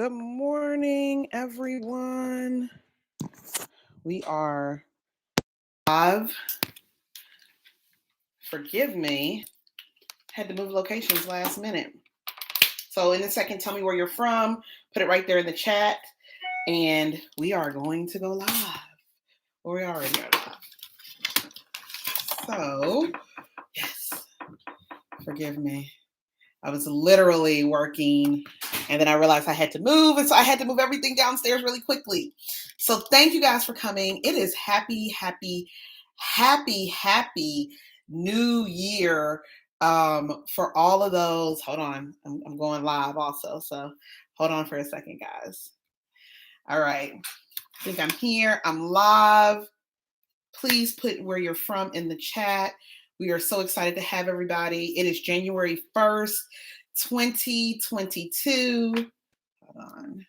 Good morning, everyone. We are live. Forgive me. Had to move locations last minute. So, in a second, tell me where you're from. Put it right there in the chat. And we are going to go live. Or we already are live. So, yes. Forgive me. I was literally working and then I realized I had to move. And so I had to move everything downstairs really quickly. So thank you guys for coming. It is happy new year for all of those. Hold on. I'm going live also. So hold on for a second, guys. All right. I think I'm here. I'm live. Please put where you're from in the chat. We are so excited to have everybody. It is January 1st, 2022. Hold on.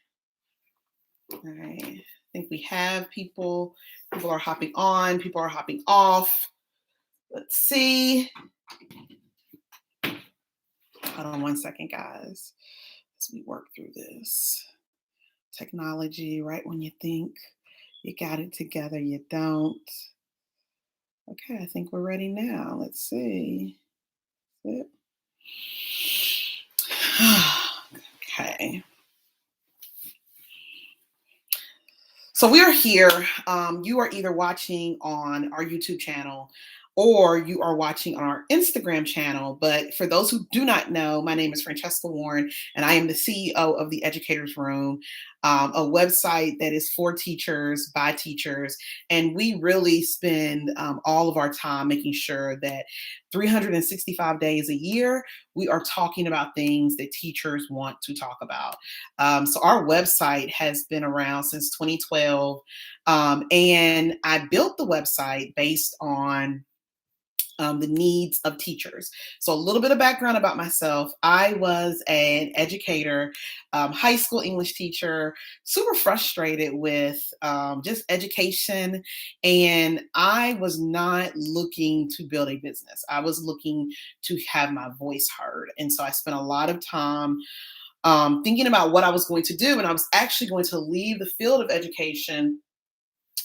All right. I think we have people. People are hopping on. People are hopping off. Let's see. Hold on one second, guys. As we work through this. Technology, right when you think you got it together, you don't. Okay, I think we're ready now. Let's see. Okay. So we are here. You are either watching on our YouTube channel or you are watching on our Instagram channel. But for those who do not know, my name is Francesca Warren, and I am the CEO of the Educators Room, a website that is for teachers, by teachers. And we really spend all of our time making sure that 365 days a year, we are talking about things that teachers want to talk about. So our website has been around since 2012. And I built the website based on the needs of teachers. So a little bit of background about myself. I was an educator, high school English teacher, super frustrated with just education. And I was not looking to build a business. I was looking to have my voice heard. And so I spent a lot of time thinking about what I was going to do. And I was actually going to leave the field of education,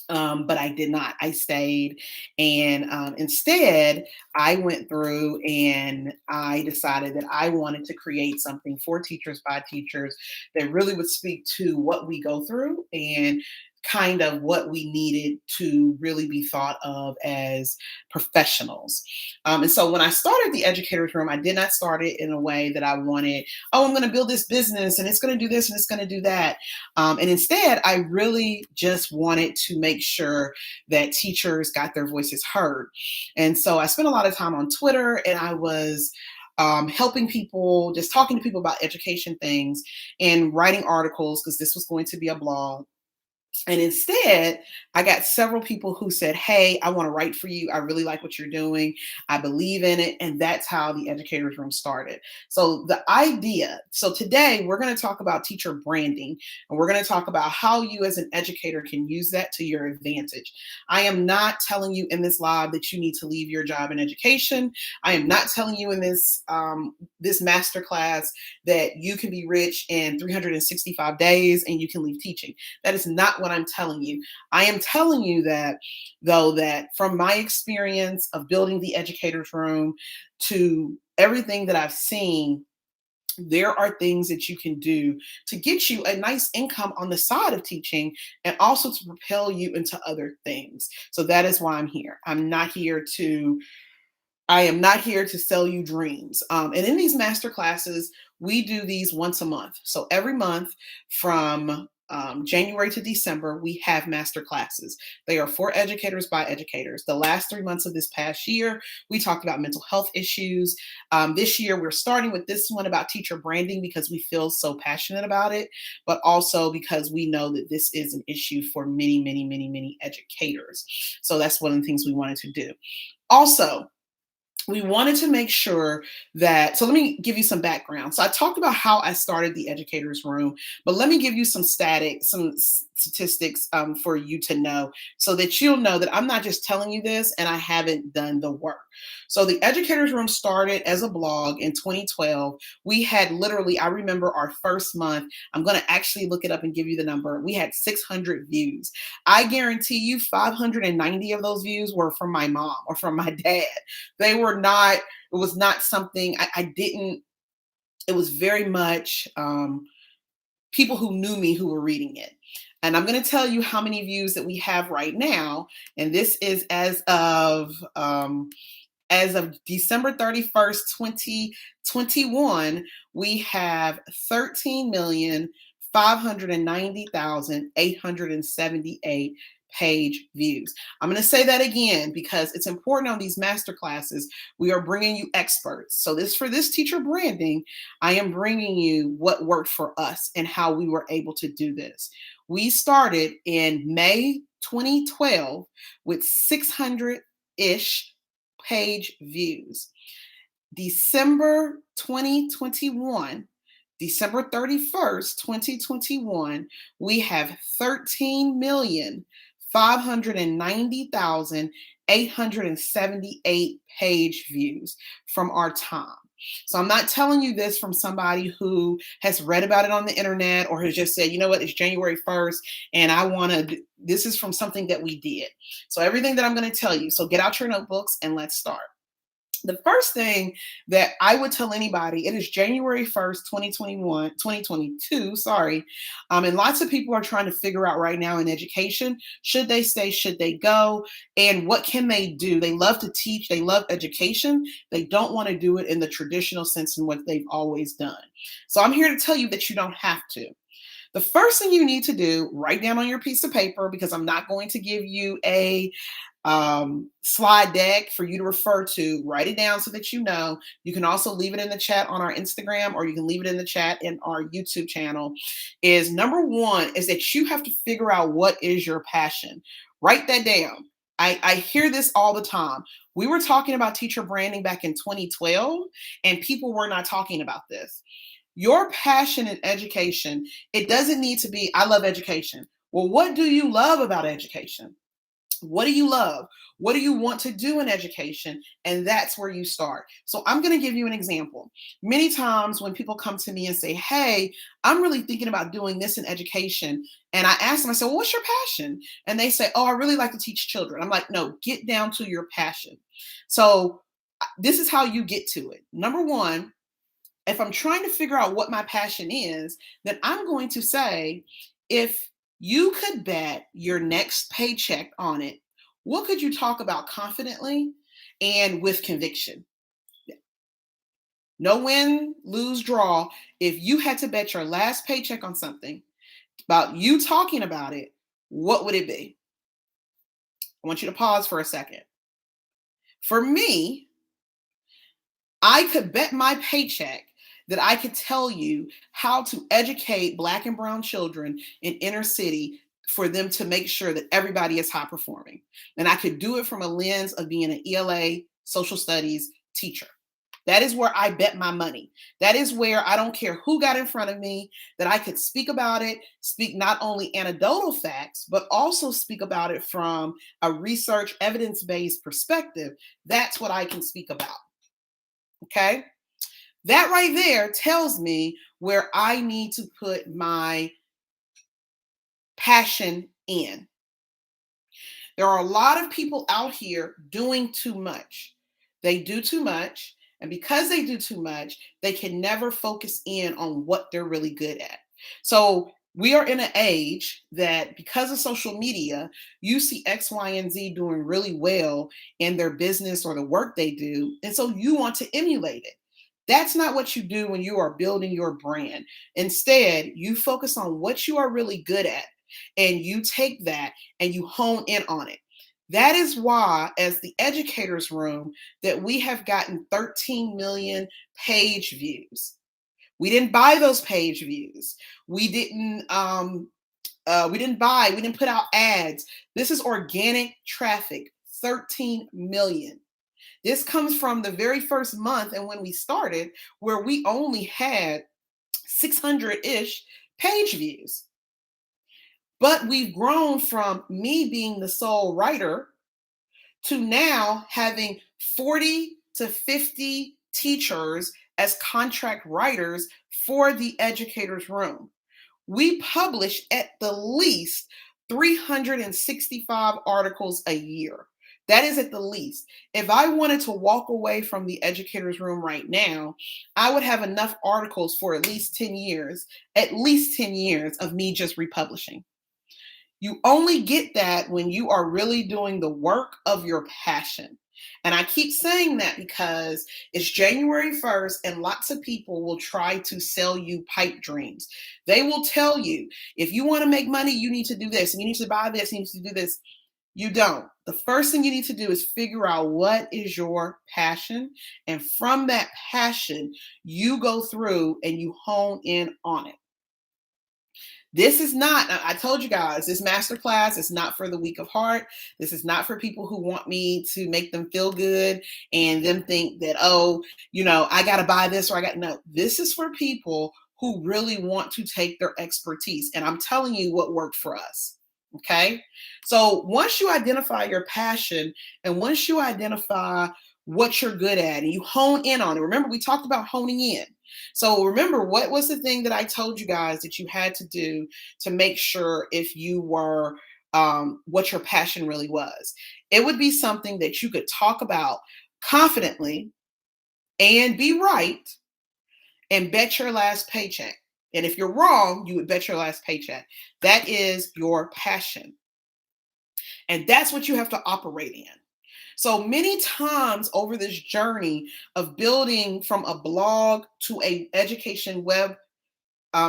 but I did not. I stayed. And instead, I went through and I decided that I wanted to create something for teachers by teachers that really would speak to what we go through and kind of what we needed to really be thought of as professionals. And so when I started the Educators Room, I did not start it in a way that I wanted, oh, I'm going to build this business and it's going to do this and it's going to do that. And instead, I really just wanted to make sure that teachers got their voices heard. And so I spent a lot of time on Twitter and I was helping people, just talking to people about education things and writing articles because this was going to be a blog. And instead, I got several people who said, hey, I want to write for you. I really like what you're doing. I believe in it. And that's how the Educators Room started. So the idea, so today we're going to talk about teacher branding, and we're going to talk about how you as an educator can use that to your advantage. I am not telling you in this live that you need to leave your job in education. I am not telling you in this masterclass that you can be rich in 365 days and you can leave teaching. That is not what I'm telling you. I am telling you that, though, that from my experience of building the Educators Room to everything that I've seen, there are things that you can do to get you a nice income on the side of teaching and also to propel you into other things. So that is why I'm here. I am not here to sell you dreams. And in these master classes, we do these once a month. So every month from January to December, we have master classes. They are for educators by educators. The last 3 months of this past year, we talked about mental health issues. This year, we're starting with this one about teacher branding because we feel so passionate about it, but also because we know that this is an issue for many, many, many, many educators. So that's one of the things we wanted to do. Also, we wanted to make sure that, so let me give you some background. So I talked about how I started the Educators Room, but let me give you some statistics for you to know, so that you'll know that I'm not just telling you this and I haven't done the work. So the Educators Room started as a blog in 2012. We had literally, I remember our first month, I'm going to actually look it up and give you the number. We had 600 views. I guarantee you 590 of those views were from my mom or from my dad. They were not, it was not something I didn't, it was very much people who knew me who were reading it. And I'm going to tell you how many views that we have right now. And this is as of December 31st, 2021, we have 13,590,878 page views. I'm going to say that again because it's important on these master classes. We are bringing you experts. So for this teacher branding, I am bringing you what worked for us and how we were able to do this. We started in May 2012 with 600-ish page views. December 2021, December 31st, 2021, we have 13,590,878 page views from our time. So I'm not telling you this from somebody who has read about it on the internet or has just said, you know what, it's January 1st and I want to, this is from something that we did. So everything that I'm going to tell you, so get out your notebooks and let's start. The first thing that I would tell anybody, it is January 1st, 2022, sorry. And lots of people are trying to figure out right now in education, should they stay, should they go, and what can they do? They love to teach, they love education. They don't want to do it in the traditional sense in what they've always done. So I'm here to tell you that you don't have to. The first thing you need to do, write down on your piece of paper, because I'm not going to give you a slide deck for you to refer to. Write it down so that you know. You can also leave it in the chat on our Instagram, or you can leave it in the chat in our YouTube channel. Is number one is that you have to figure out what is your passion. Write that down. I hear this all the time. We were talking about teacher branding back in 2012, and people were not talking about this. Your passion in education, it doesn't need to be, I love education. Well, what do you love about education? What do you love? What do you want to do in education? And that's where you start. So I'm going to give you an example. Many times when people come to me and say, hey, I'm really thinking about doing this in education. And I ask them, I say, well, what's your passion? And they say, oh, I really like to teach children. I'm like, no, get down to your passion. So this is how you get to it. Number one, if I'm trying to figure out what my passion is, then I'm going to say, if you could bet your next paycheck on it, what could you talk about confidently and with conviction? No win, lose, draw. If you had to bet your last paycheck on something about you talking about it, what would it be? I want you to pause for a second. For me, I could bet my paycheck that I could tell you how to educate Black and brown children in inner city for them to make sure that everybody is high performing. And I could do it from a lens of being an ELA social studies teacher. That is where I bet my money. That is where I don't care who got in front of me, that I could speak about it, speak not only anecdotal facts, but also speak about it from a research evidence-based perspective. That's what I can speak about. Okay? That right there tells me where I need to put my passion in. There are a lot of people out here doing too much. They do too much. And because they do too much, they can never focus in on what they're really good at. So we are in an age that because of social media, you see X, Y, and Z doing really well in their business or the work they do. And so you want to emulate it. That's not what you do when you are building your brand. Instead, you focus on what you are really good at, and you take that and you hone in on it. That is why, as the Educators Room, that we have gotten 13 million page views. We didn't buy those page views. We didn't put out ads. This is organic traffic, 13 million. This comes from the very first month and when we started, where we only had 600-ish page views. But we've grown from me being the sole writer to now having 40 to 50 teachers as contract writers for the educator's room. We publish at the least 365 articles a year. That is at the least. If I wanted to walk away from the educator's room right now, I would have enough articles for at least 10 years of me just republishing. You only get that when you are really doing the work of your passion. And I keep saying that because it's January 1st and lots of people will try to sell you pipe dreams. They will tell you, if you want to make money, you need to do this, and you need to buy this, and you need to do this. You don't. The first thing you need to do is figure out what is your passion. And from that passion, you go through and you hone in on it. This is not, I told you guys, this masterclass is not for the weak of heart. This is not for people who want me to make them feel good and them think that, oh, I got to buy this or no, this is for people who really want to take their expertise. And I'm telling you what worked for us. Okay. So once you identify your passion and once you identify what you're good at and you hone in on it, remember, we talked about honing in. So remember, what was the thing that I told you guys that you had to do to make sure if you were what your passion really was? It would be something that you could talk about confidently and be right and bet your last paycheck. And if you're wrong, you would bet your last paycheck. That is your passion. And that's what you have to operate in. So many times over this journey of building from a blog to a education web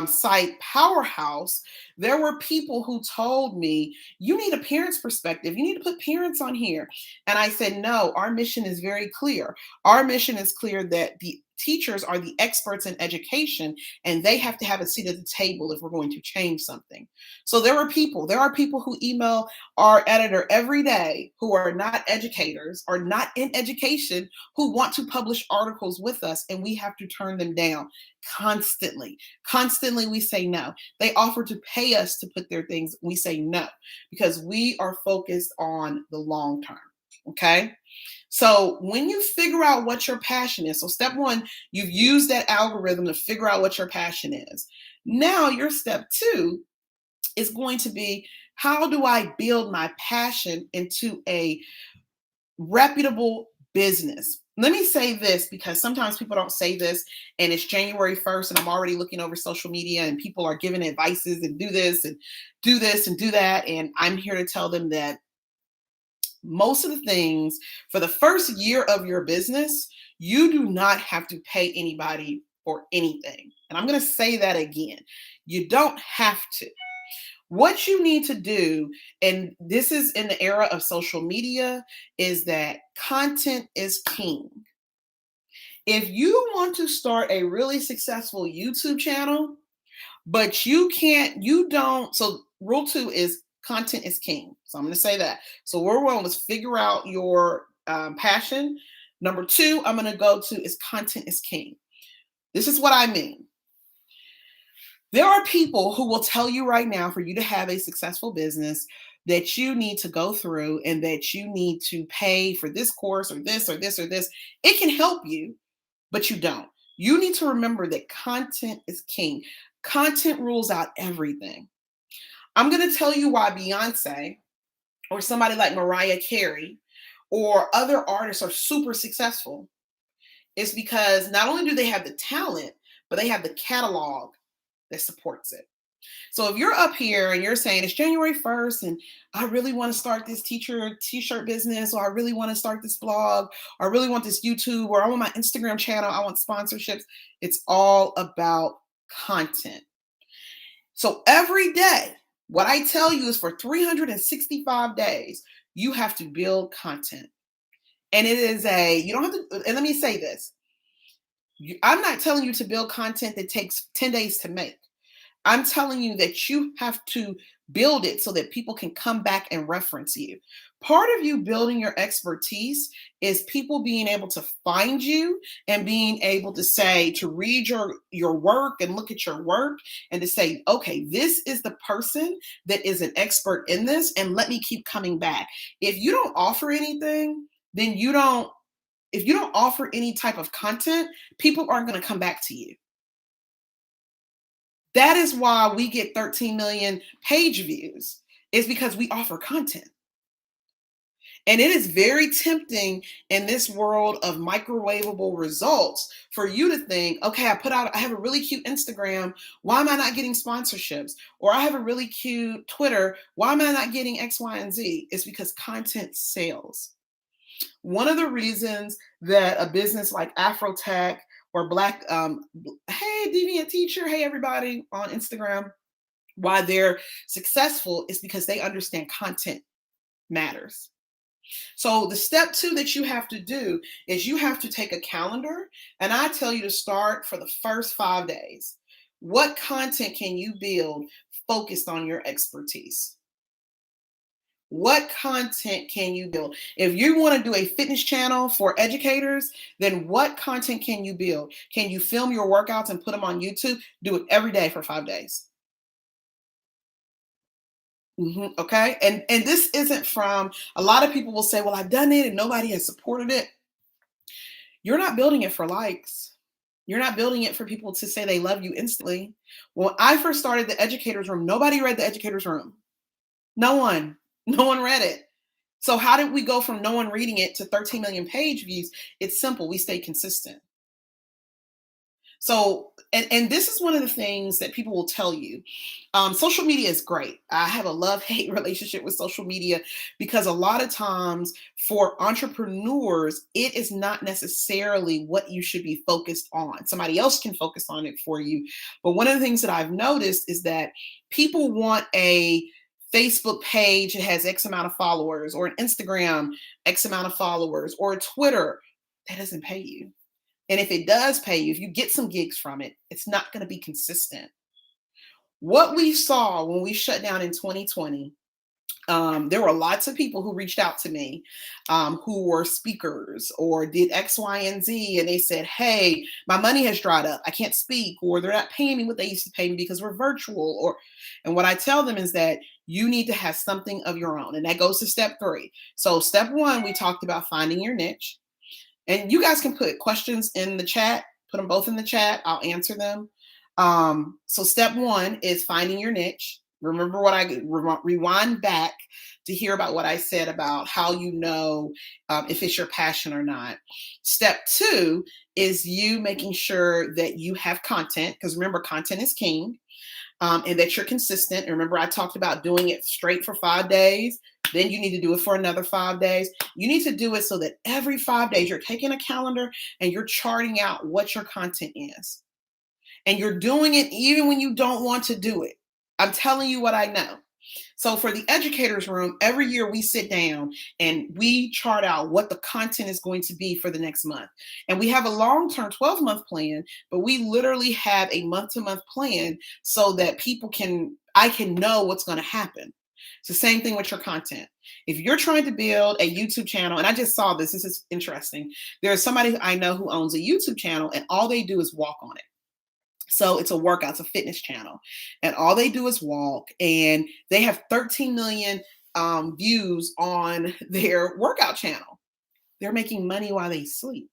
site powerhouse, there were people who told me, you need a parent's perspective. You need to put parents on here. And I said, no, our mission is very clear. Our mission is clear that the teachers are the experts in education and they have to have a seat at the table if we're going to change something. So there are people who email our editor every day who are not educators or not in education who want to publish articles with us, and we have to turn them down constantly. Constantly, we say no. They offer to pay us to put their things. We say no because we are focused on the long term. Okay. So when you figure out what your passion is, so step one, you've used that algorithm to figure out what your passion is. Now your step two is going to be, how do I build my passion into a reputable business? Let me say this because sometimes people don't say this, and it's January 1st and I'm already looking over social media and people are giving advices and do this and do this and do that. And I'm here to tell them that most of the things for the first year of your business, you do not have to pay anybody for anything. And I'm going to say that again. You don't have to. What you need to do, and this is in the era of social media, is that content is king. If you want to start a really successful YouTube channel, but so rule 2 is content is king. So I'm going to say that. So rule 1 was figure out your passion. Number 2, I'm going to go to is content is king. This is what I mean. There are people who will tell you right now, for you to have a successful business, that you need to go through and that you need to pay for this course or this or this or this. It can help you, but you don't. You need to remember that content is king. Content rules out everything. I'm going to tell you why Beyonce or somebody like Mariah Carey or other artists are super successful. It's because not only do they have the talent, but they have the catalog that supports it. So if you're up here and you're saying it's January 1st and I really want to start this t-shirt business, or I really want to start this blog, or I really want this YouTube, or I want my Instagram channel, I want sponsorships. It's all about content. So every day, what I tell you is for 365 days, you have to build content. And it is you don't have to, and let me say this. I'm not telling you to build content that takes 10 days to make. I'm telling you that you have to build it so that people can come back and reference you. Part of you building your expertise is people being able to find you and being able to say, to read your work and look at your work and to say, okay, this is the person that is an expert in this, and let me keep coming back. If you don't offer anything, then if you don't offer any type of content, people aren't going to come back to you. That is why we get 13 million page views, is because we offer content. And it is very tempting in this world of microwavable results for you to think, okay, I have a really cute Instagram. Why am I not getting sponsorships? Or I have a really cute Twitter. Why am I not getting X, Y, and Z? It's because content sells. One of the reasons that a business like Afrotech or hey, Deviant Teacher, hey, everybody on Instagram, why they're successful is because they understand content matters. So the step 2 that you have to do is you have to take a calendar, and I tell you to start for the first 5 days. What content can you build focused on your expertise? What content can you build? If you want to do a fitness channel for educators, then what content can you build? Can you film your workouts and put them on YouTube? Do it every day for 5 days. Okay. And this isn't from, a lot of people will say, well, I've done it and nobody has supported it. You're not building it for likes. You're not building it for people to say they love you instantly. When I first started the Educators Room, nobody read the Educators Room. No one read it. So how did we go from no one reading it to 13 million page views? It's simple. We stayed consistent. So, and this is one of the things that people will tell you. Social media is great. I have a love-hate relationship with social media because a lot of times for entrepreneurs, it is not necessarily what you should be focused on. Somebody else can focus on it for you. But one of the things that I've noticed is that people want a Facebook page that has X amount of followers, or an Instagram, X amount of followers, or a Twitter. That doesn't pay you. And if it does pay you, if you get some gigs from it, it's not going to be consistent. What we saw when we shut down in 2020, there were lots of people who reached out to me who were speakers or did X, Y, and Z. And they said, hey, my money has dried up. I can't speak, or they're not paying me what they used to pay me because we're virtual. And what I tell them is that you need to have something of your own. And that goes to step 3. So step 1, we talked about finding your niche. And you guys can put questions in the chat, put them both in the chat. I'll answer them. So step 1 is finding your niche. Remember what I rewind back to hear about what I said about how you know if it's your passion or not. Step 2 is you making sure that you have content, because remember, content is king. And that you're consistent. And remember, I talked about doing it straight for 5 days. Then you need to do it for another 5 days. You need to do it so that every 5 days you're taking a calendar and you're charting out what your content is. And you're doing it even when you don't want to do it. I'm telling you what I know. So for the Educators Room, every year we sit down and we chart out what the content is going to be for the next month. And we have a long-term 12-month plan, but we literally have a month-to-month plan so that I can know what's going to happen. It's the same thing with your content. If you're trying to build a YouTube channel, and I just saw this is interesting. There's somebody I know who owns a YouTube channel and all they do is walk on it. So it's a workout, it's a fitness channel. And all they do is walk, and they have 13 million views on their workout channel. They're making money while they sleep.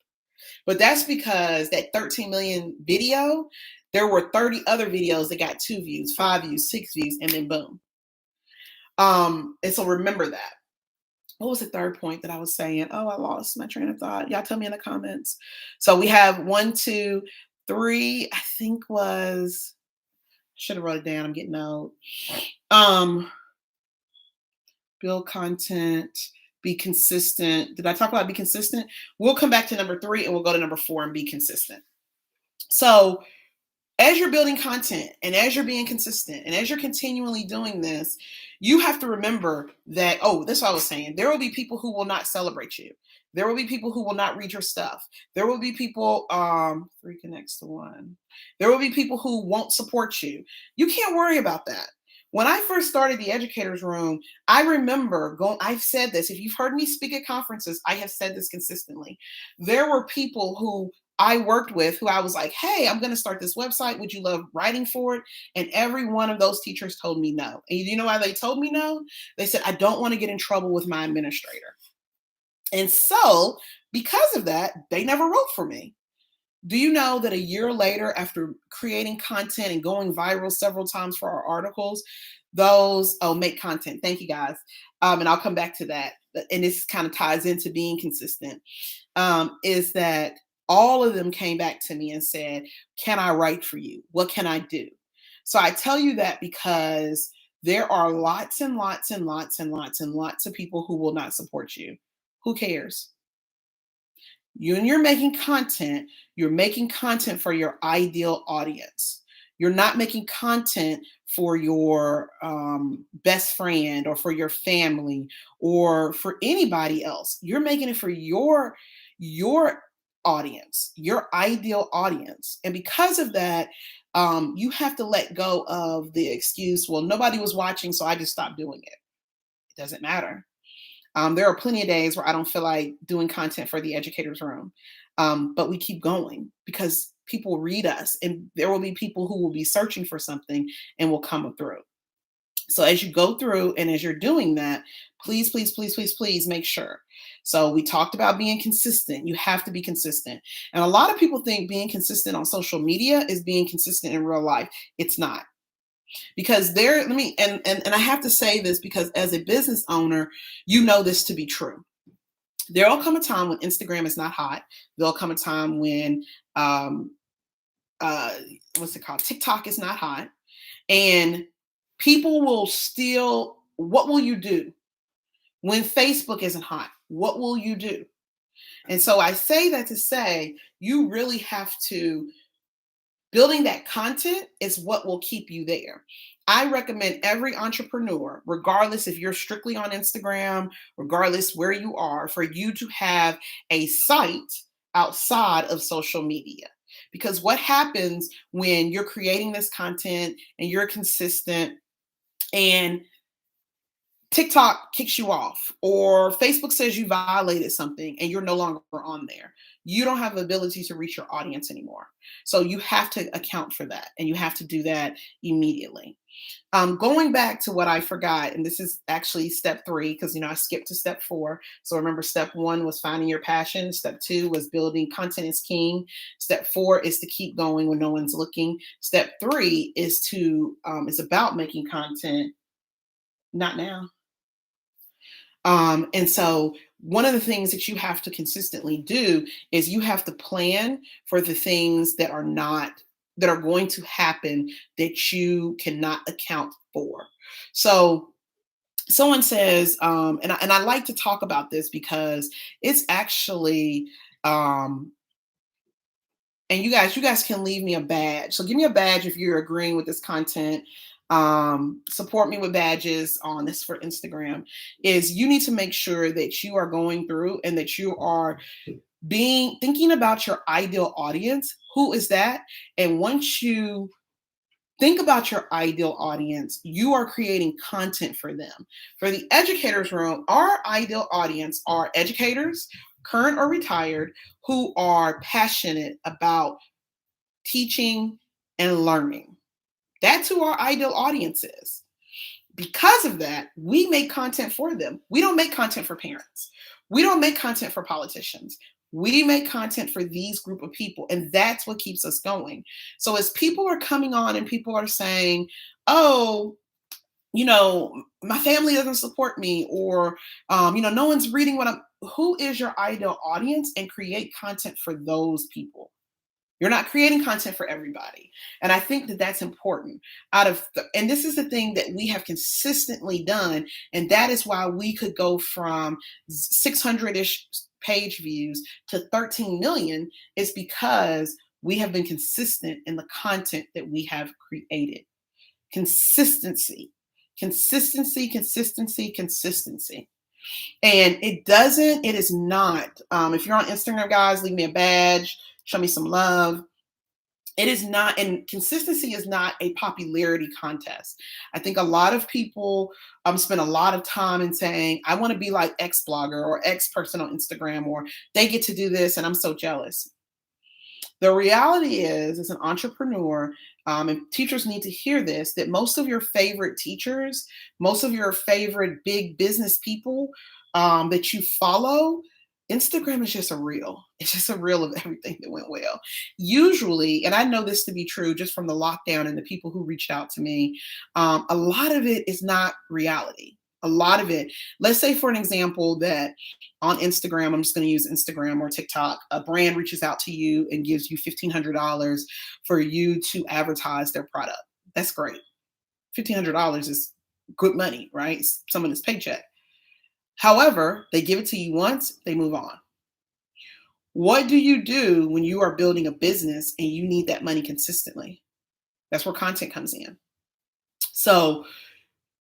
But that's because that 13 million video, there were 30 other videos that got 2 views, 5 views, 6 views, and then boom. And so remember that. What was the third point that I was saying? Oh, I lost my train of thought. Y'all tell me in the comments. So we have 1, 2, 3, I think should have wrote it down. I'm getting old. Build content, be consistent. Did I talk about be consistent? We'll come back to number 3 and we'll go to number 4 and be consistent. So As you're building content and as you're being consistent and as you're continually doing this, you have to remember that, oh, that's what I was saying. There will be people who will not celebrate you. There will be people who will not read your stuff. There will be people, three connects to one. There will be people who won't support you. You can't worry about that. When I first started the Educators Room, I remember I've said this. If you've heard me speak at conferences, I have said this consistently. There were people who I worked with who I was like, hey, I'm going to start this website. Would you love writing for it? And every one of those teachers told me no. And you know why they told me no? They said, I don't want to get in trouble with my administrator. And so because of that, they never wrote for me. Do you know that a year later, after creating content and going viral several times for our articles, make content. Thank you guys. And I'll come back to that. And this kind of ties into being consistent, is that all of them came back to me and said, can I write for you? What can I do? So I tell you that because there are lots and lots and lots and lots and lots of people who will not support you. Who cares? You're making content, you're making content for your ideal audience. You're not making content for your best friend or for your family or for anybody else. You're making it for your audience, your ideal audience. And because of that, you have to let go of the excuse, well, nobody was watching, so I just stopped doing it. It doesn't matter. There are plenty of days where I don't feel like doing content for the Educators Room, but we keep going because people read us, and there will be people who will be searching for something and will come through. So as you go through and as you're doing that, please, please, please, please, please make sure. So we talked about being consistent. You have to be consistent. And a lot of people think being consistent on social media is being consistent in real life. It's not. Because and I have to say this because as a business owner, you know this to be true. There'll come a time when Instagram is not hot. There'll come a time when what's it called? TikTok is not hot. And people will still, what will you do? When Facebook isn't hot, what will you do? And so I say that to say, you really have to, building that content is what will keep you there. I recommend every entrepreneur, regardless if you're strictly on Instagram, regardless where you are, for you to have a site outside of social media. Because what happens when you're creating this content and you're consistent and TikTok kicks you off or Facebook says you violated something and you're no longer on there, you don't have the ability to reach your audience anymore. So you have to account for that, and you have to do that immediately. Going back to what I forgot, and this is actually step 3, because I skipped to step 4. So remember, step 1 was finding your passion. Step 2 was building content is king. Step 4 is to keep going when no one's looking. Step 3 is is about making content. Not now. And so one of the things that you have to consistently do is you have to plan for the things that are going to happen that you cannot account for. So someone says, and I like to talk about this because it's actually, and you guys can leave me a badge. So give me a badge if you're agreeing with this content. Support me with badges on this for Instagram. Is you need to make sure that you are going through and that you are thinking about your ideal audience. Who is that? And once you think about your ideal audience, you are creating content for them. For the Educators Room, our ideal audience are educators, current or retired, who are passionate about teaching and learning. That's who our ideal audience is. Because of that, we make content for them. We don't make content for parents. We don't make content for politicians. We make content for these group of people, and that's what keeps us going. So as people are coming on and people are saying, oh, my family doesn't support me, or, no one's reading who is your ideal audience, and create content for those people. You're not creating content for everybody. And I think that that's important. And this is the thing that we have consistently done. And that is why we could go from 600-ish page views to 13 million, is because we have been consistent in the content that we have created. Consistency, consistency, consistency, consistency. And it is not, if you're on Instagram, guys, leave me a badge, show me some love. It is not, and consistency is not a popularity contest. I think a lot of people spend a lot of time in saying, I want to be like X blogger or X person on Instagram, or they get to do this and I'm so jealous. The reality is, as an entrepreneur, and teachers need to hear this, that most of your favorite teachers, most of your favorite big business people that you follow, Instagram is just a reel. It's just a reel of everything that went well. Usually, and I know this to be true just from the lockdown and the people who reached out to me, a lot of it is not reality. A lot of it, let's say for an example that on Instagram, I'm just going to use Instagram or TikTok, a brand reaches out to you and gives you $1,500 for you to advertise their product. That's great. $1,500 is good money, right? It's someone's paycheck. However, they give it to you once, they move on. What do you do when you are building a business and you need that money consistently? That's where content comes in. So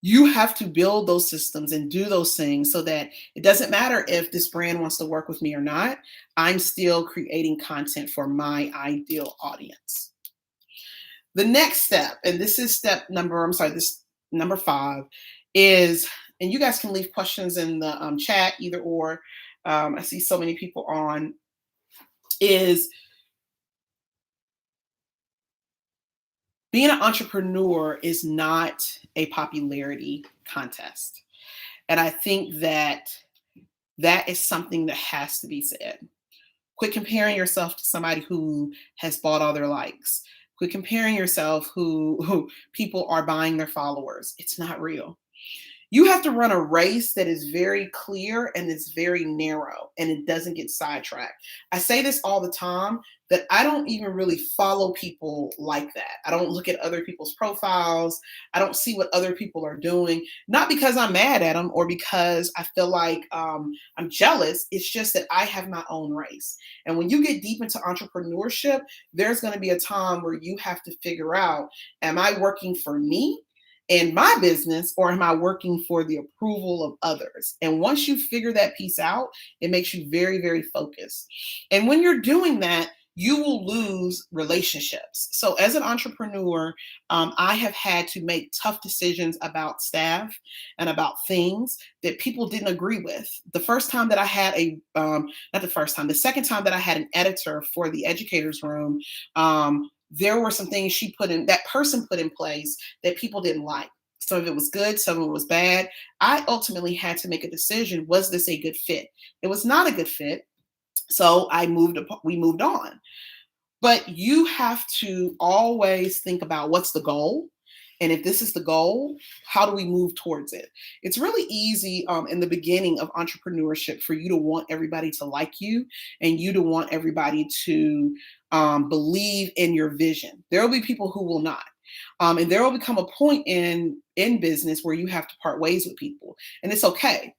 you have to build those systems and do those things so that it doesn't matter if this brand wants to work with me or not. I'm still creating content for my ideal audience. The next step, and this is this number 5 is, and you guys can leave questions in the chat, either or. I see so many people on, is being an entrepreneur is not a popularity contest. And I think that is something that has to be said. Quit comparing yourself to somebody who has bought all their likes. Quit comparing yourself who people are buying their followers. It's not real. You have to run a race that is very clear and it's very narrow and it doesn't get sidetracked. I say this all the time, that I don't even really follow people like that. I don't look at other people's profiles. I don't see what other people are doing, not because I'm mad at them or because I feel like I'm jealous. It's just that I have my own race. And when you get deep into entrepreneurship, there's going to be a time where you have to figure out, am I working for me and my business, or am I working for the approval of others? And once you figure that piece out, it makes you very, very focused. And when you're doing that, you will lose relationships. So as an entrepreneur, I have had to make tough decisions about staff and about things that people didn't agree with. The first time that I had the second time that I had an editor for the educators room, there were some things that person put in place that people didn't like. Some of it was good, some of it was bad. I ultimately had to make a decision. Was this a good fit? It was not a good fit. So we moved on. But you have to always think about, what's the goal? And if this is the goal, how do we move towards it? It's really easy in the beginning of entrepreneurship for you to want everybody to like you and you to want everybody to believe in your vision. There will be people who will not. And there will become a point in business where you have to part ways with people, and it's okay.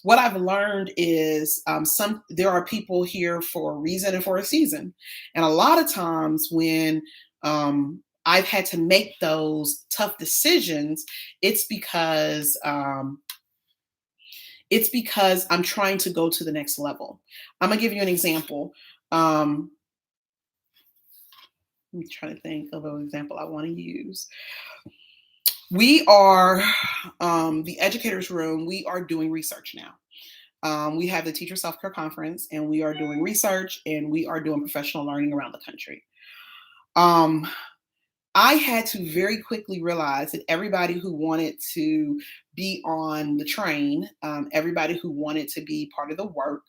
What I've learned is there are people here for a reason and for a season, and a lot of times when I've had to make those tough decisions, it's because I'm trying to go to the next level. I'm gonna give you an example. I'm trying to think of an example I want to use. We are, the educators room, we are doing research now. We have the Teacher Self-Care Conference, and we are doing research, and we are doing professional learning around the country. I had to very quickly realize that everybody who wanted to be on the train, everybody who wanted to be part of the work,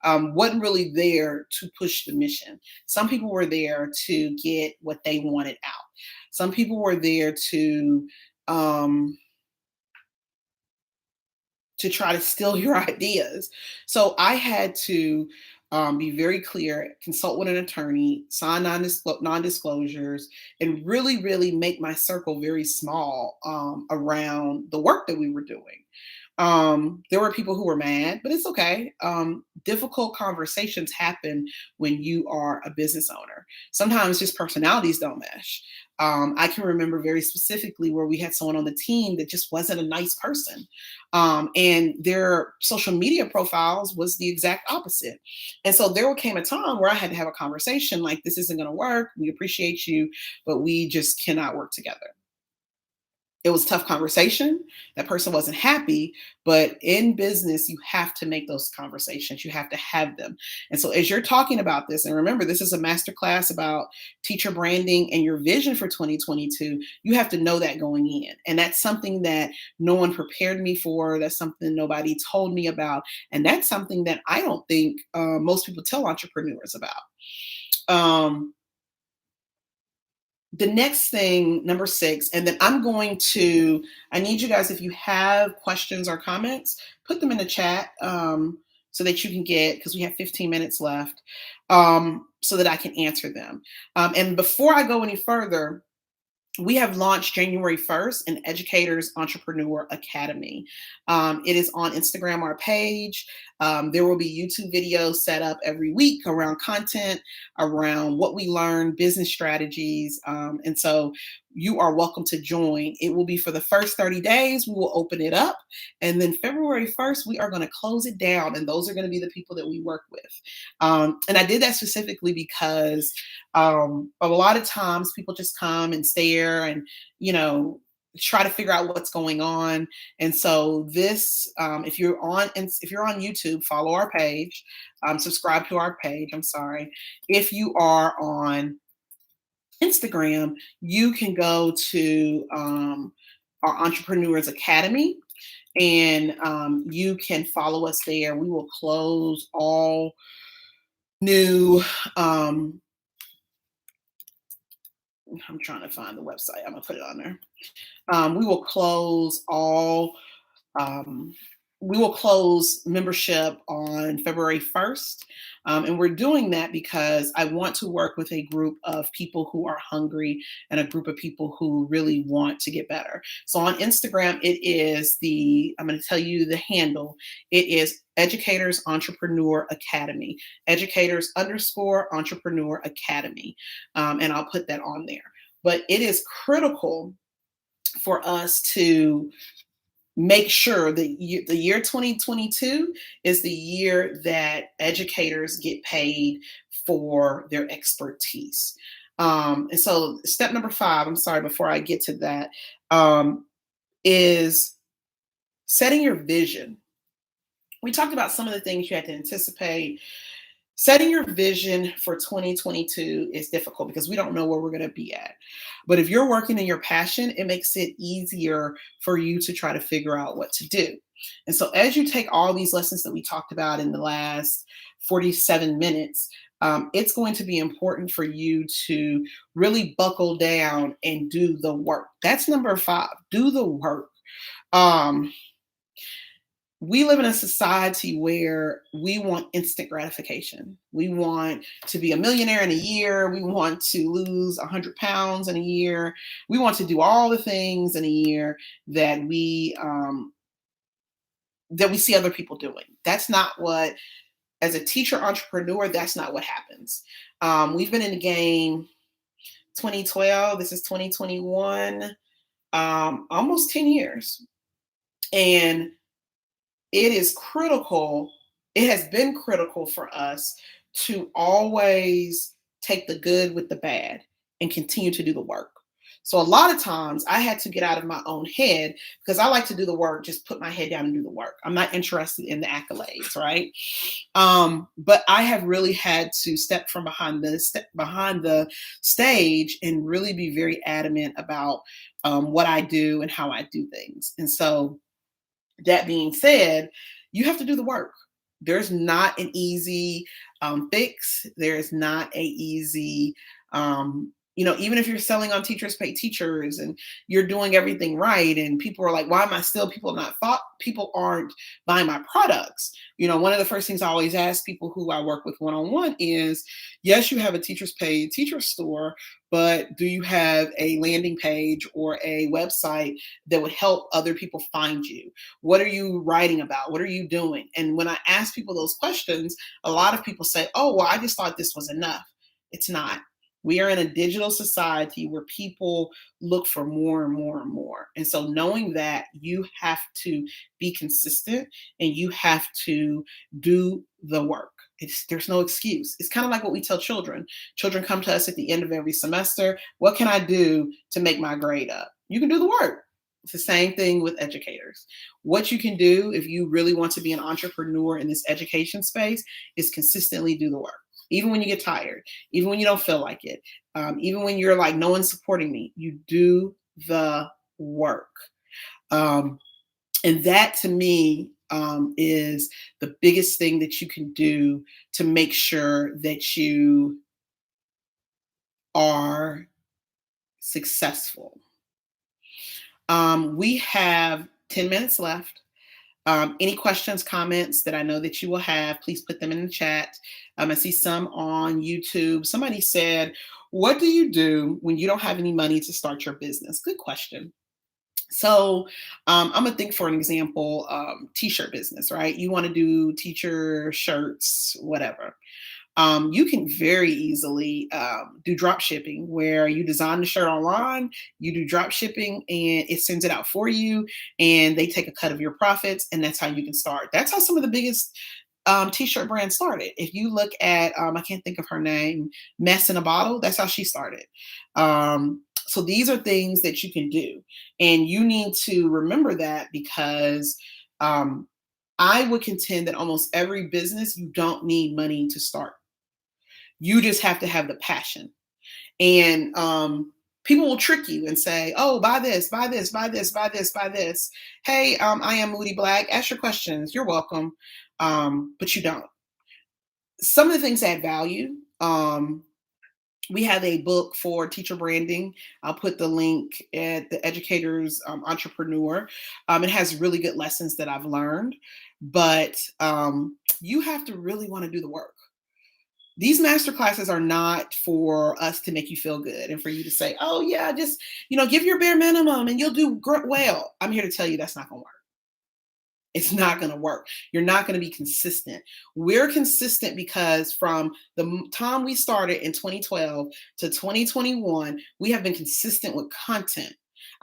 wasn't really there to push the mission. Some people were there to get what they wanted out. Some people were there to try to steal your ideas. So I had to be very clear, consult with an attorney, sign non-disclosures, and really make my circle very small around the work that we were doing. There were people who were mad, but it's okay. Difficult conversations happen when you are a business owner. Sometimes just personalities don't mesh. I can remember very specifically where we had someone on the team that just wasn't a nice person. And their social media profiles was the exact opposite. And so there came a time where I had to have a conversation like, this isn't going to work. We appreciate you, but we just cannot work together. It was a tough conversation. That person wasn't happy, but in business, you have to make those conversations. You have to have them. And so as you're talking about this, and remember, this is a masterclass about teacher branding and your vision for 2022, you have to know that going in. And that's something that no one prepared me for. That's something nobody told me about. And that's something that I don't think most people tell entrepreneurs about. Um, the next thing, number 6, and then I need you guys, if you have questions or comments, put them in the chat, so that you can get, because we have 15 minutes left, so that I can answer them. And before I go any further, we have launched January 1st an Educators Entrepreneur Academy. It is on Instagram, our page. There will be YouTube videos set up every week around content, around what we learn, business strategies. And so you are welcome to join. It will be for the first 30 days. We will open it up. And then February 1st, we are going to close it down. And those are going to be the people that we work with. And I did that specifically because a lot of times people just come and stare and, try to figure out what's going on. And so this, if you're on YouTube, follow our page, subscribe to our page. I'm sorry. If you are on Instagram, you can go to our Entrepreneurs Academy, and you can follow us there. We will close all new. I'm trying to find the website. I'm gonna put it on there. We will close all um, we will close membership on February 1st. And we're doing that because I want to work with a group of people who are hungry and a group of people who really want to get better. So on Instagram, I'm going to tell you the handle. It is Educators Entrepreneur Academy, Educators _ Entrepreneur Academy. And I'll put that on there. But it is critical for us to make sure that the year 2022 is the year that educators get paid for their expertise. And so step number 5, I'm sorry, before I get to that, is setting your vision. We talked about some of the things you had to anticipate. Setting your vision for 2022 is difficult because we don't know where we're going to be at. But if you're working in your passion, it makes it easier for you to try to figure out what to do. And so as you take all these lessons that we talked about in the last 47 minutes, it's going to be important for you to really buckle down and do the work. That's number 5. Do the work. We live in a society where we want instant gratification. We want to be a millionaire in a year. We want to lose 100 pounds in a year. We want to do all the things in a year that we see other people doing. That's not what, as a teacher entrepreneur, that's not what happens. We've been in the game 2012. This is 2021, almost 10 years. And it is critical. It has been critical for us to always take the good with the bad and continue to do the work. So a lot of times I had to get out of my own head because I like to do the work, just put my head down and do the work. I'm not interested in the accolades, right? But I have really had to step behind the stage and really be very adamant about what I do and how I do things. And so that being said, you have to do the work. There's not an easy fix. There's not an easy Even if you're selling on Teachers Pay Teachers and you're doing everything right, and people are like, why am I still, people aren't buying my products? One of the first things I always ask people who I work with one-on-one is, yes, you have a Teachers Pay Teacher store, but do you have a landing page or a website that would help other people find you? What are you writing about? What are you doing? And when I ask people those questions, a lot of people say, oh, well, I just thought this was enough. It's not. We are in a digital society where people look for more and more and more. And so knowing that, you have to be consistent and you have to do the work. There's no excuse. It's kind of like what we tell children. Children come to us at the end of every semester. What can I do to make my grade up? You can do the work. It's the same thing with educators. What you can do if you really want to be an entrepreneur in this education space is consistently do the work. Even when you get tired, even when you don't feel like it, even when you're like, no one's supporting me, you do the work. And that to me is the biggest thing that you can do to make sure that you are successful. We have 10 minutes left. Any questions, comments that I know that you will have, please put them in the chat. I see some on YouTube. Somebody said, what do you do when you don't have any money to start your business? Good question. So I'm going to think, for an example, t-shirt business, right? You want to do teacher shirts, whatever. You can very easily do drop shipping, where you design the shirt online, you do drop shipping, and it sends it out for you, and they take a cut of your profits, and that's how you can start. That's how some of the biggest t-shirt brands started. If you look at, I can't think of her name, Mess in a Bottle, that's how she started. So these are things that you can do, and you need to remember that, because I would contend that almost every business, you don't need money to start. You just have to have the passion. And people will trick you and say, oh, buy this, buy this, buy this, buy this, buy this. Hey, I am Moody Black. Ask your questions. You're welcome. But you don't. Some of the things add value. We have a book for teacher branding. I'll put the link at the Educator's Entrepreneur. It has really good lessons that I've learned, but you have to really want to do the work. These master classes are not for us to make you feel good and for you to say, oh yeah, just, give your bare minimum and you'll do well. I'm here to tell you that's not going to work. It's not going to work. You're not going to be consistent. We're consistent because from the time we started in 2012 to 2021, we have been consistent with content.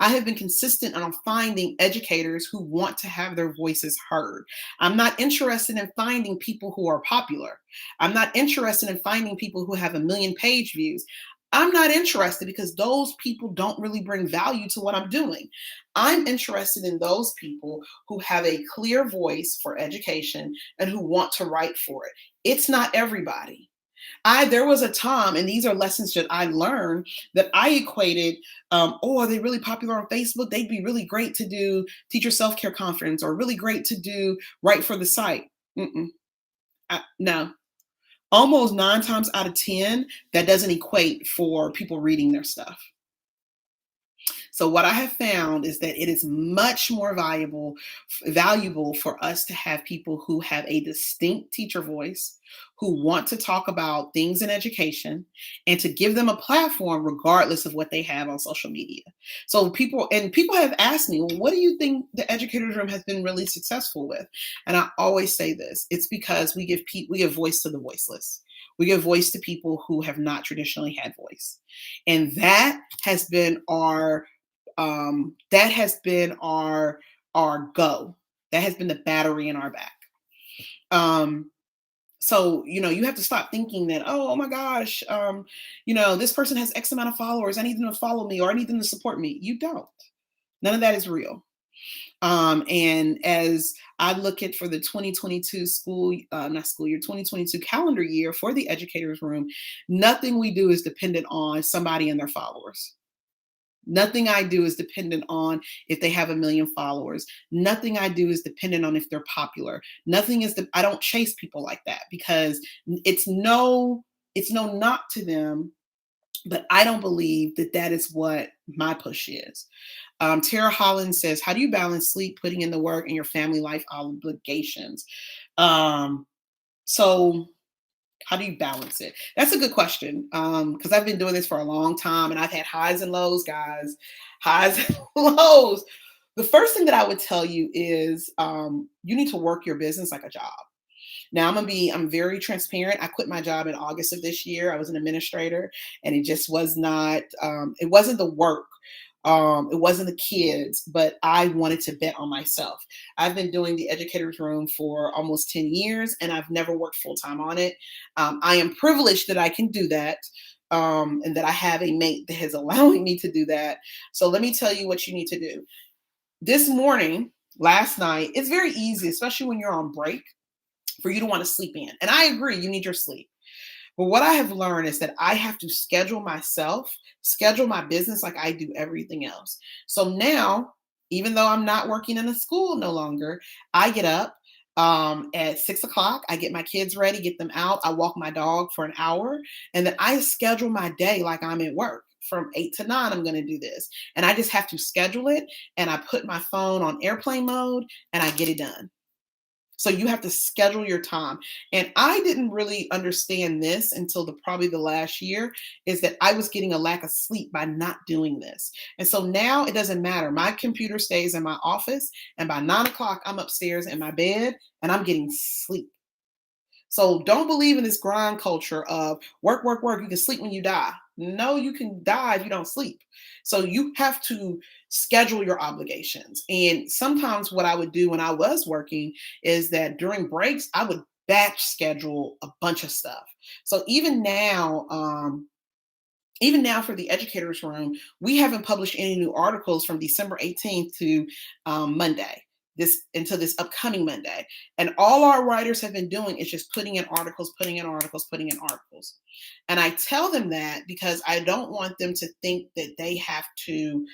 I have been consistent on finding educators who want to have their voices heard. I'm not interested in finding people who are popular. I'm not interested in finding people who have 1 million page views. I'm not interested, because those people don't really bring value to what I'm doing. I'm interested in those people who have a clear voice for education and who want to write for it. It's not everybody. There was a time, and these are lessons that I learned, that I equated, oh, are they really popular on Facebook? They'd be really great to do teacher self-care conference, or really great to do write for the site. No. Almost 9 times out of 10, that doesn't equate for people reading their stuff. So what I have found is that it is much more valuable for us to have people who have a distinct teacher voice, who want to talk about things in education, and to give them a platform regardless of what they have on social media. So people have asked me, well, what do you think the Educators Room has been really successful with? And I always say this: it's because we give voice to the voiceless. We give voice to people who have not traditionally had voice, and that has been our go. That has been the battery in our back. So, you have to stop thinking that, oh my gosh, this person has X amount of followers, I need them to follow me, or I need them to support me. You don't. None of that is real. And as I look at for the 2022 2022 calendar year for the Educators Room, nothing we do is dependent on somebody and their followers. Nothing I do is dependent on if they have 1 million followers. Nothing I do is dependent on if they're popular. I don't chase people like that, because it's no knock to them but I don't believe that that is what my push is. Tara Holland says, how do you balance sleep, putting in the work, and your family life obligations? Um, so how do you balance it? That's a good question. Because I've been doing this for a long time and I've had highs and lows, guys. Highs and lows. The first thing that I would tell you is you need to work your business like a job. Now I'm very transparent. I quit my job in August of this year. I was an administrator and it just was not, it wasn't the work. It wasn't the kids, but I wanted to bet on myself. I've been doing the educators room for almost 10 years and I've never worked full time on it. I am privileged that I can do that. And that I have a mate that is allowing me to do that. So let me tell you what you need to do. This morning, last night, it's very easy, especially when you're on break, for you to want to sleep in. And I agree, you need your sleep. But what I have learned is that I have to schedule myself, schedule my business like I do everything else. So now, even though I'm not working in a school no longer, I get up at 6 o'clock. I get my kids ready, get them out. I walk my dog for an hour, and then I schedule my day like I'm at work. From 8 to 9, I'm going to do this. And I just have to schedule it. And I put my phone on airplane mode and I get it done. So you have to schedule your time. And I didn't really understand this until probably the last year, is that I was getting a lack of sleep by not doing this. And so now it doesn't matter. My computer stays in my office, and by 9 o'clock, I'm upstairs in my bed and I'm getting sleep. So don't believe in this grind culture of work, work, work. You can sleep when you die. No, you can die if you don't sleep. So you have to schedule your obligations. And sometimes what I would do when I was working is that during breaks, I would batch schedule a bunch of stuff. So even now for the educators room, we haven't published any new articles from December 18th to Monday, this until this upcoming Monday. And all our writers have been doing is just putting in articles, putting in articles, putting in articles. And I tell them that because I don't want them to think that they have to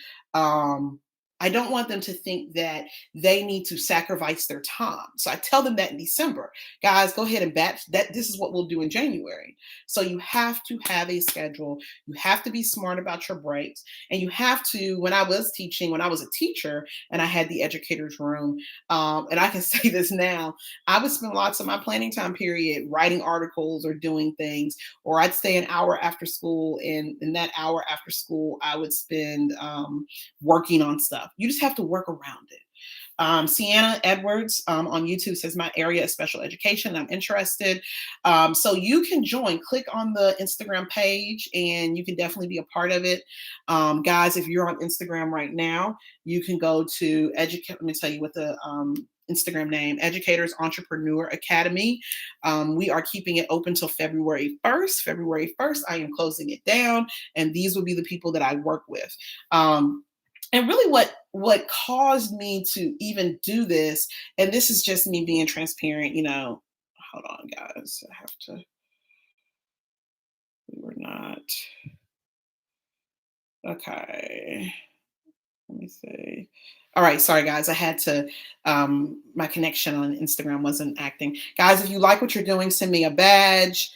I don't want them to think that they need to sacrifice their time. So I tell them that in December, guys, go ahead and batch that. This is what we'll do in January. So you have to have a schedule. You have to be smart about your breaks. And you have to, when I was teaching, when I was a teacher and I had the educators room, and I can say this now, I would spend lots of my planning time period writing articles or doing things, or I'd stay an hour after school. And in that hour after school, I would spend working on stuff. You just have to work around it. Sienna Edwards on YouTube says, my area is special education. I'm interested. So you can join. Click on the Instagram page and you can definitely be a part of it. Guys, if you're on Instagram right now, you can go to educate. Let me tell you what the Instagram name, Educators Entrepreneur Academy. We are keeping it open till February 1st. February 1st, I am closing it down, and these will be the people that I work with. And really what caused me to even do this, and this is just me being transparent, hold on, guys. I have to, we were not, okay. Let me see. All right, sorry guys. I had to my connection on Instagram wasn't acting. Guys, if you like what you're doing, send me a badge.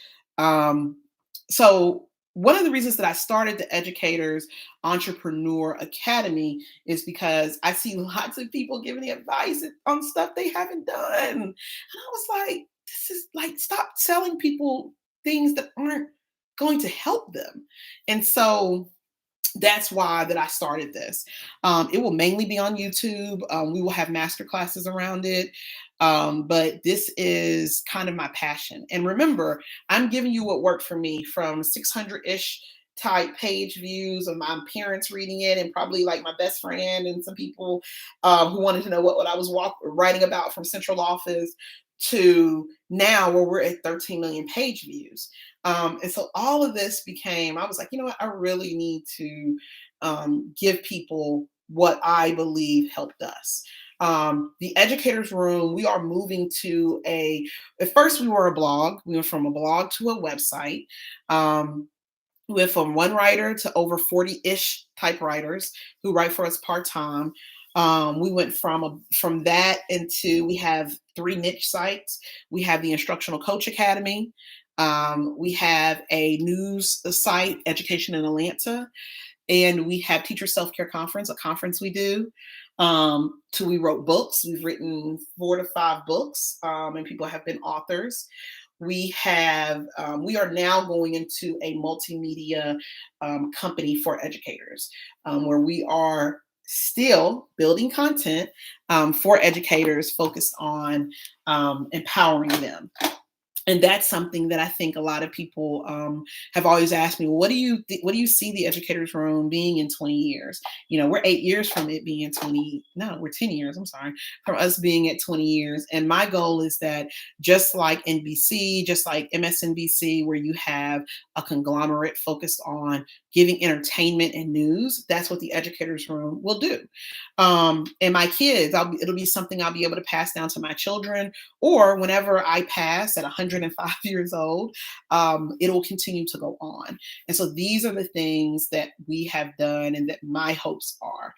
So one of the reasons that I started the Educators Entrepreneur Academy is because I see lots of people giving the advice on stuff they haven't done. And I was like, this is like, stop selling people things that aren't going to help them. And so that's why that I started this. It will mainly be on YouTube. We will have master classes around it. But this is kind of my passion. And remember, I'm giving you what worked for me, from 600-ish type page views of my parents reading it, and probably like my best friend and some people who wanted to know what I was writing about from central office, to now where we're at 13 million page views. And so all of this became, I was like, you know what, I really need to give people what I believe helped us. The educators room, we are moving to at first we were a blog. We went from a blog to a website. We went from one writer to over 40-ish typewriters who write for us part-time. We went from that into, we have 3 niche sites. We have the Instructional Coach Academy. We have a news site, Education in Atlanta, and we have Teacher Self Care Conference, a conference we do. So we wrote books. We've written 4 to 5 books, and people have been authors. We are now going into a multimedia company for educators, where we are still building content for educators focused on empowering them. And that's something that I think a lot of people have always asked me. Well, what do you see the educators room being in 20 years? We're 8 years from it being 20. No, we're 10 years. I'm sorry, from us being at 20 years. And my goal is that just like NBC, just like MSNBC, where you have a conglomerate focused on giving entertainment and news, that's what the educators room will do. And my kids, it'll be something I'll be able to pass down to my children, or whenever I pass at 105 years old, it will continue to go on. And so these are the things that we have done and that my hopes are.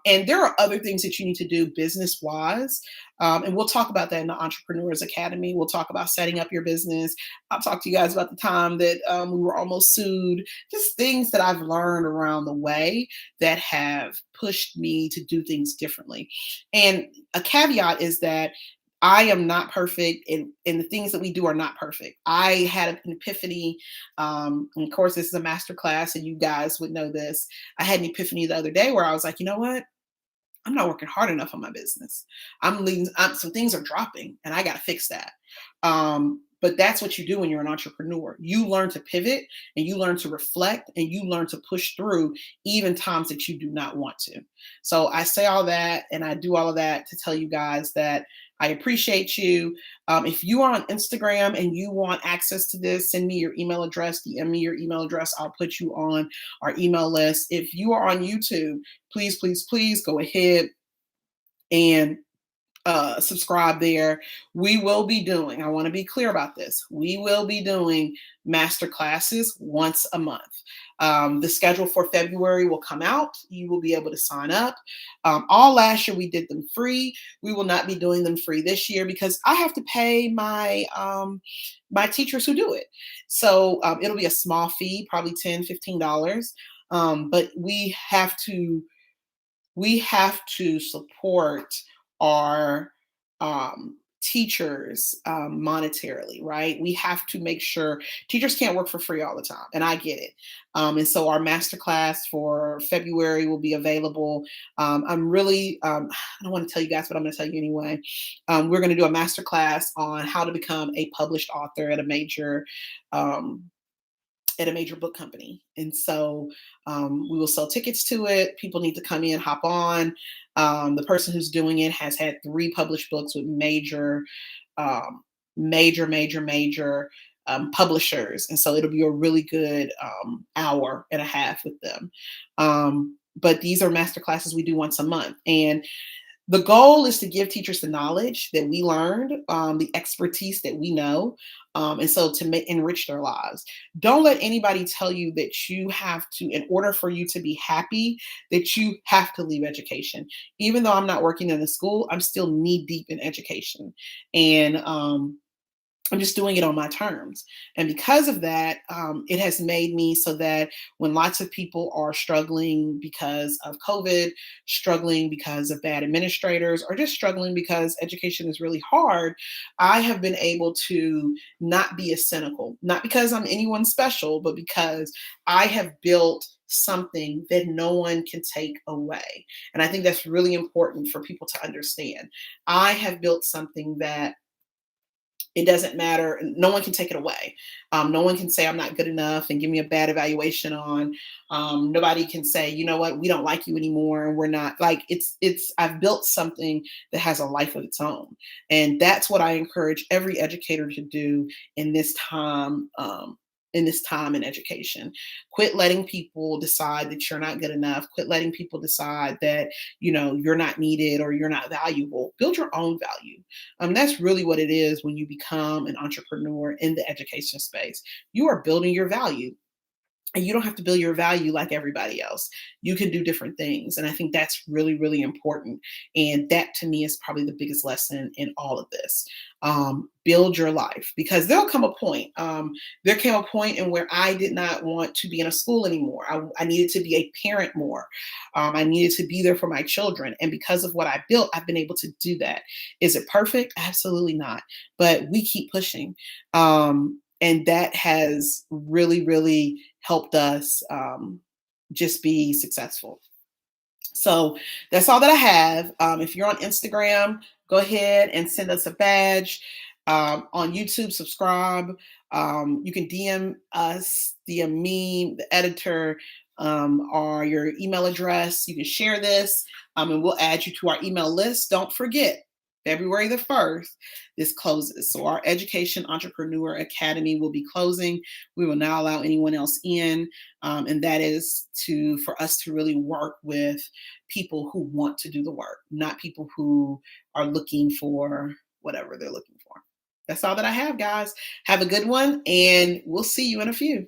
And there are other things that you need to do business wise. And we'll talk about that in the Entrepreneurs Academy. We'll talk about setting up your business. I'll talk to you guys about the time that we were almost sued, just things that I've learned around the way that have pushed me to do things differently. And a caveat is that I am not perfect, and the things that we do are not perfect. I had an epiphany. And of course, this is a master class, and you guys would know this. I had an epiphany the other day where I was like, you know what? I'm not working hard enough on my business. Some things are dropping, and I got to fix that. But that's what you do when you're an entrepreneur. You learn to pivot, and you learn to reflect, and you learn to push through even times that you do not want to. So I say all that, and I do all of that to tell you guys that I appreciate you. If you are on Instagram and you want access to this, send me your email address, DM me your email address. I'll put you on our email list. If you are on YouTube, please, please, please go ahead and subscribe there. We will be doing, I want to be clear about this, we will be doing master classes once a month. The schedule for February will come out. You will be able to sign up. All last year we did them free. We will not be doing them free this year because I have to pay my teachers who do it. So it'll be a small fee, probably $10, $15. But we have to support our teachers monetarily, right? We have to make sure teachers can't work for free all the time, and I get it. And so our masterclass for February will be available. I'm really, I don't want to tell you guys, but I'm going to tell you anyway. We're going to do a masterclass on how to become a published author um, at a major book company. And so we will sell tickets to it. People need to come in, hop on. The person who's doing it has had 3 published books with um, major publishers. And so it'll be a really good hour and a half with them. But these are master classes we do once a month. And the goal is to give teachers the knowledge that we learned, the expertise that we know, and so to enrich their lives. Don't let anybody tell you that you have to, in order for you to be happy, that you have to leave education. Even though I'm not working in the school, I'm still knee deep in education. And I'm just doing it on my terms. And because of that, it has made me so that when lots of people are struggling because of COVID, struggling because of bad administrators, or just struggling because education is really hard, I have been able to not be as cynical, not because I'm anyone special, but because I have built something that no one can take away. And I think that's really important for people to understand. I have built something that it doesn't matter. No one can take it away. No one can say I'm not good enough and give me a bad evaluation on. Nobody can say, you know what, we don't like you anymore, and we're not like it's. I've built something that has a life of its own, and that's what I encourage every educator to do in this time. In this time in education, quit letting people decide that you're not good enough. Quit letting people decide that you're not needed or you're not valuable. Build your own value. That's really what it is when you become an entrepreneur in the education space. You are building your value. And you don't have to build your value like everybody else. You can do different things. And I think that's really, really important. And that to me is probably the biggest lesson in all of this. Build your life, because there'll come a point. There came a point in where I did not want to be in a school anymore. I needed to be a parent more. I needed to be there for my children. And because of what I built, I've been able to do that. Is it perfect? Absolutely not. But we keep pushing. And that has really, really helped us just be successful. So that's all that I have. If you're on Instagram, go ahead and send us a badge. On YouTube, subscribe. You can DM us, DM me, the editor, or your email address. You can share this, and we'll add you to our email list. Don't forget, February the 1st, this closes. So our Education Entrepreneur Academy will be closing. We will not allow anyone else in. And that is for us to really work with people who want to do the work, not people who are looking for whatever they're looking for. That's all that I have, guys. Have a good one, and we'll see you in a few.